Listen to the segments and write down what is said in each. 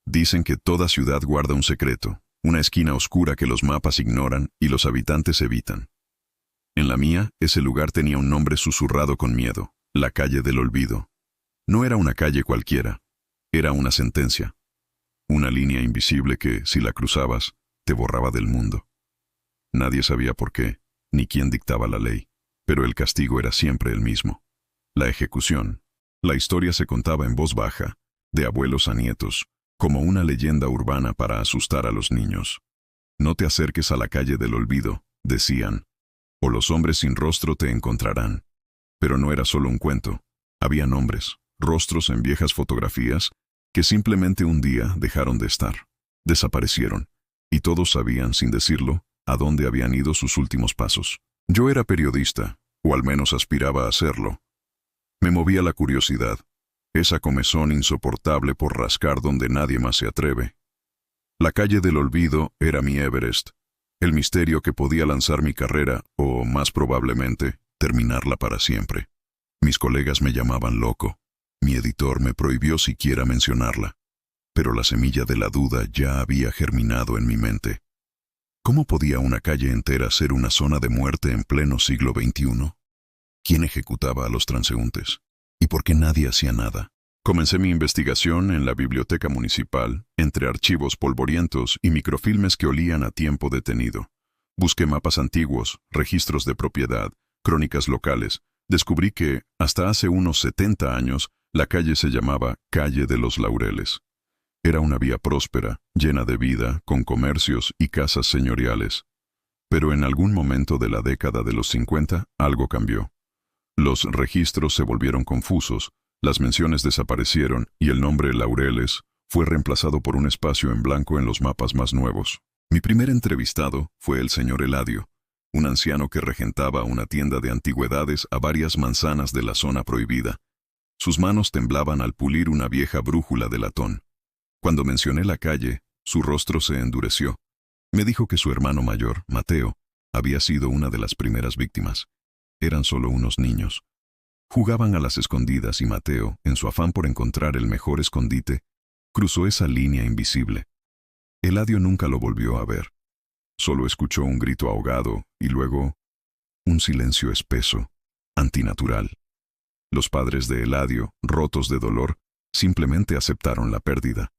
Dicen que toda ciudad guarda un secreto, una esquina oscura que los mapas ignoran y los habitantes evitan. En la mía, ese lugar tenía un nombre susurrado con miedo, la calle del olvido. No era una calle cualquiera, era una sentencia. Una línea invisible que, si la cruzabas, te borraba del mundo. Nadie sabía por qué, ni quién dictaba la ley, pero el castigo era siempre el mismo. La ejecución. La historia se contaba en voz baja, de abuelos a nietos, como una leyenda urbana para asustar a los niños. No te acerques a la calle del olvido, decían, o los hombres sin rostro te encontrarán. Pero no era solo un cuento. Había nombres, rostros en viejas fotografías, que simplemente un día dejaron de estar. Desaparecieron, y todos sabían, sin decirlo, a dónde habían ido sus últimos pasos. Yo era periodista, o al menos aspiraba a serlo. Me movía la curiosidad, esa comezón insoportable por rascar donde nadie más se atreve. La calle del olvido era mi Everest, el misterio que podía lanzar mi carrera, o, más probablemente, terminarla para siempre. Mis colegas me llamaban loco. Mi editor me prohibió siquiera mencionarla. Pero la semilla de la duda ya había germinado en mi mente. ¿Cómo podía una calle entera ser una zona de muerte en pleno siglo XXI? ¿Quién ejecutaba a los transeúntes? ¿Y por qué nadie hacía nada? Comencé mi investigación en la biblioteca municipal, entre archivos polvorientos y microfilmes que olían a tiempo detenido. Busqué mapas antiguos, registros de propiedad, crónicas locales. Descubrí que, hasta hace unos 70 años, la calle se llamaba Calle de los Laureles. Era una vía próspera, llena de vida, con comercios y casas señoriales. Pero en algún momento de la década de los 50, algo cambió. Los registros se volvieron confusos, las menciones desaparecieron y el nombre Laureles fue reemplazado por un espacio en blanco en los mapas más nuevos. Mi primer entrevistado fue el señor Eladio, un anciano que regentaba una tienda de antigüedades a varias manzanas de la zona prohibida. Sus manos temblaban al pulir una vieja brújula de latón. Cuando mencioné la calle, su rostro se endureció. Me dijo que su hermano mayor, Mateo, había sido una de las primeras víctimas. Eran solo unos niños. Jugaban a las escondidas y Mateo, en su afán por encontrar el mejor escondite, cruzó esa línea invisible. Eladio nunca lo volvió a ver. Solo escuchó un grito ahogado y luego un silencio espeso, antinatural. Los padres de Eladio, rotos de dolor, simplemente aceptaron la pérdida.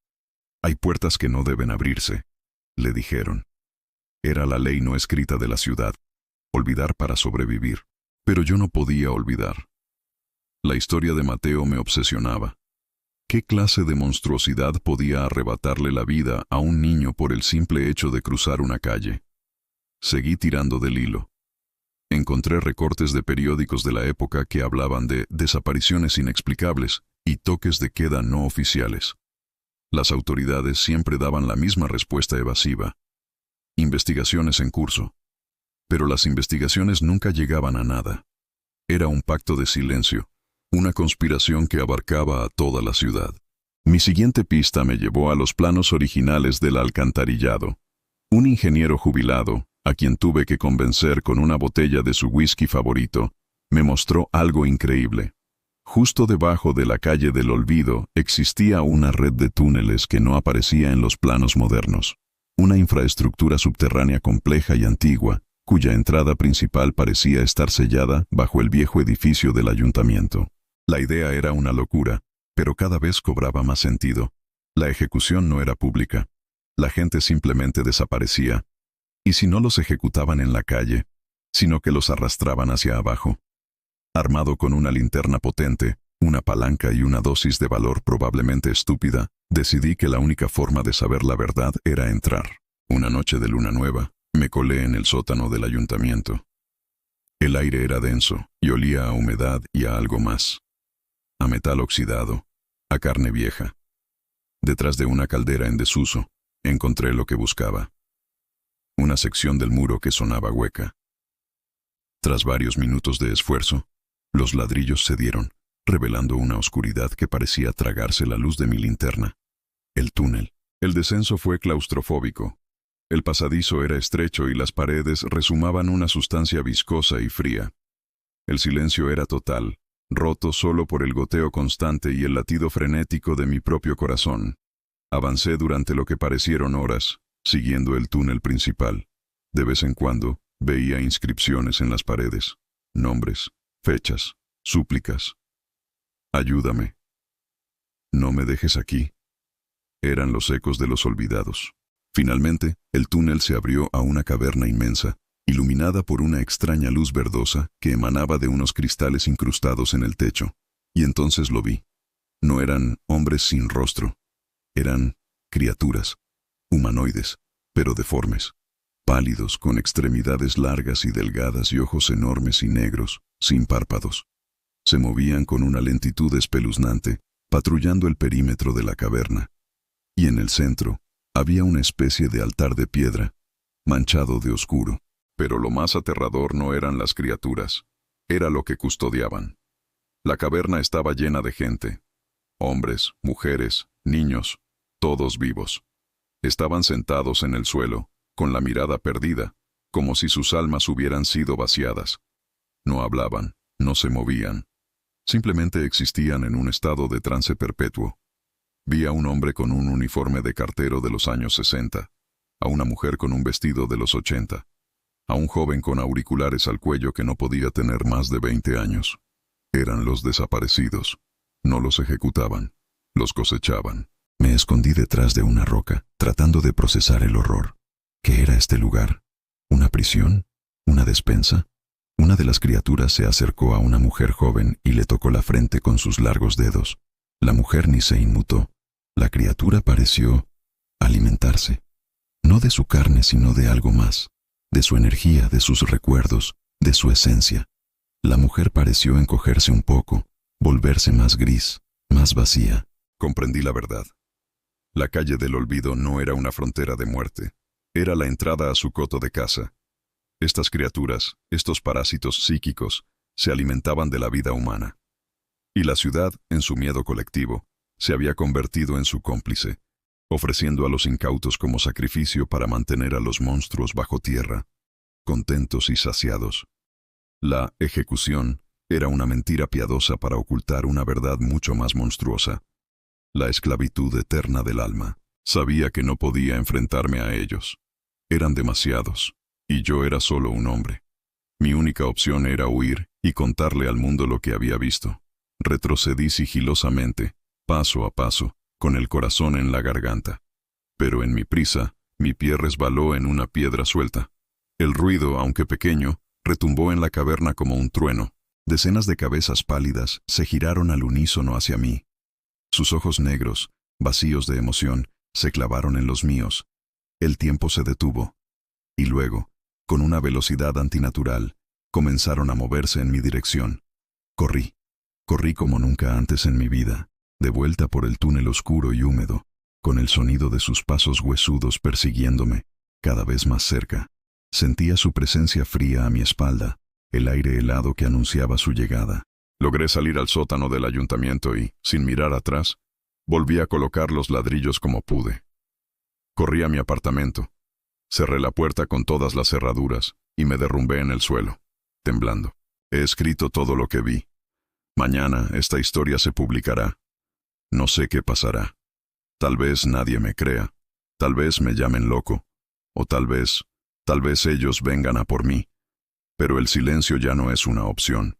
«Hay puertas que no deben abrirse», le dijeron. Era la ley no escrita de la ciudad, olvidar para sobrevivir. Pero yo no podía olvidar. La historia de Mateo me obsesionaba. ¿Qué clase de monstruosidad podía arrebatarle la vida a un niño por el simple hecho de cruzar una calle? Seguí tirando del hilo. Encontré recortes de periódicos de la época que hablaban de desapariciones inexplicables y toques de queda no oficiales. Las autoridades siempre daban la misma respuesta evasiva. Investigaciones en curso. Pero las investigaciones nunca llegaban a nada. Era un pacto de silencio, una conspiración que abarcaba a toda la ciudad. Mi siguiente pista me llevó a los planos originales del alcantarillado. Un ingeniero jubilado, a quien tuve que convencer con una botella de su whisky favorito, me mostró algo increíble. Justo debajo de la calle del olvido existía una red de túneles que no aparecía en los planos modernos. Una infraestructura subterránea compleja y antigua, cuya entrada principal parecía estar sellada bajo el viejo edificio del ayuntamiento. La idea era una locura, pero cada vez cobraba más sentido. La ejecución no era pública. La gente simplemente desaparecía. Y si no los ejecutaban en la calle, sino que los arrastraban hacia abajo. Armado con una linterna potente, una palanca y una dosis de valor probablemente estúpida, decidí que la única forma de saber la verdad era entrar. Una noche de luna nueva, me colé en el sótano del ayuntamiento. El aire era denso y olía a humedad y a algo más. A metal oxidado, a carne vieja. Detrás de una caldera en desuso, encontré lo que buscaba. Una sección del muro que sonaba hueca. Tras varios minutos de esfuerzo, los ladrillos cedieron, revelando una oscuridad que parecía tragarse la luz de mi linterna. El túnel. El descenso fue claustrofóbico. El pasadizo era estrecho y las paredes rezumaban una sustancia viscosa y fría. El silencio era total, roto solo por el goteo constante y el latido frenético de mi propio corazón. Avancé durante lo que parecieron horas, siguiendo el túnel principal. De vez en cuando, veía inscripciones en las paredes, nombres, fechas, súplicas. Ayúdame. No me dejes aquí. Eran los ecos de los olvidados. Finalmente, el túnel se abrió a una caverna inmensa, iluminada por una extraña luz verdosa que emanaba de unos cristales incrustados en el techo. Y entonces lo vi. No eran hombres sin rostro. Eran criaturas, humanoides, pero deformes, pálidos, con extremidades largas y delgadas y ojos enormes y negros, sin párpados. Se movían con una lentitud espeluznante, patrullando el perímetro de la caverna. Y en el centro, había una especie de altar de piedra, manchado de oscuro. Pero lo más aterrador no eran las criaturas, era lo que custodiaban. La caverna estaba llena de gente. Hombres, mujeres, niños, todos vivos. Estaban sentados en el suelo, con la mirada perdida, como si sus almas hubieran sido vaciadas. No hablaban, no se movían. Simplemente existían en un estado de trance perpetuo. Vi a un hombre con un uniforme de cartero de los años 60, a una mujer con un vestido de los 80, a un joven con auriculares al cuello que no podía tener más de 20 años. Eran los desaparecidos. No los ejecutaban, los cosechaban. Me escondí detrás de una roca, tratando de procesar el horror. ¿Qué era este lugar? ¿Una prisión? ¿Una despensa? Una de las criaturas se acercó a una mujer joven y le tocó la frente con sus largos dedos. La mujer ni se inmutó. La criatura pareció alimentarse. No de su carne, sino de algo más. De su energía, de sus recuerdos, de su esencia. La mujer pareció encogerse un poco, volverse más gris, más vacía. Comprendí la verdad. La calle del olvido no era una frontera de muerte. Era la entrada a su coto de caza. Estas criaturas, estos parásitos psíquicos, se alimentaban de la vida humana. Y la ciudad, en su miedo colectivo, se había convertido en su cómplice, ofreciendo a los incautos como sacrificio para mantener a los monstruos bajo tierra, contentos y saciados. La ejecución era una mentira piadosa para ocultar una verdad mucho más monstruosa. La esclavitud eterna del alma. Sabía que no podía enfrentarme a ellos. Eran demasiados, y yo era solo un hombre. Mi única opción era huir y contarle al mundo lo que había visto. Retrocedí sigilosamente, paso a paso, con el corazón en la garganta. Pero en mi prisa, mi pie resbaló en una piedra suelta. El ruido, aunque pequeño, retumbó en la caverna como un trueno. Decenas de cabezas pálidas se giraron al unísono hacia mí. Sus ojos negros, vacíos de emoción, se clavaron en los míos. El tiempo se detuvo. Y luego, con una velocidad antinatural, comenzaron a moverse en mi dirección. Corrí. Corrí como nunca antes en mi vida, de vuelta por el túnel oscuro y húmedo, con el sonido de sus pasos huesudos persiguiéndome, cada vez más cerca. Sentía su presencia fría a mi espalda, el aire helado que anunciaba su llegada. Logré salir al sótano del ayuntamiento y, sin mirar atrás, volví a colocar los ladrillos como pude. Corrí a mi apartamento. Cerré la puerta con todas las cerraduras y me derrumbé en el suelo, temblando. He escrito todo lo que vi. Mañana esta historia se publicará. No sé qué pasará. Tal vez nadie me crea. Tal vez me llamen loco. O tal vez ellos vengan a por mí. Pero el silencio ya no es una opción.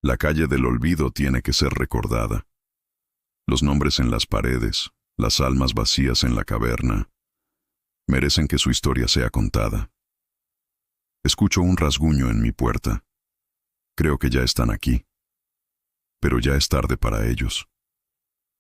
La calle del olvido tiene que ser recordada. Los nombres en las paredes, las almas vacías en la caverna, merecen que su historia sea contada. Escucho un rasguño en mi puerta. Creo que ya están aquí. Pero ya es tarde para ellos.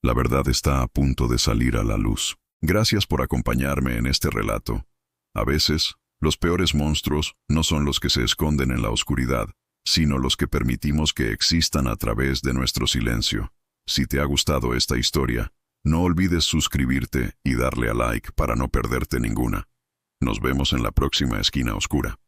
La verdad está a punto de salir a la luz. Gracias por acompañarme en este relato. A veces, los peores monstruos no son los que se esconden en la oscuridad, sino los que permitimos que existan a través de nuestro silencio. Si te ha gustado esta historia, no olvides suscribirte y darle a like para no perderte ninguna. Nos vemos en la próxima esquina oscura.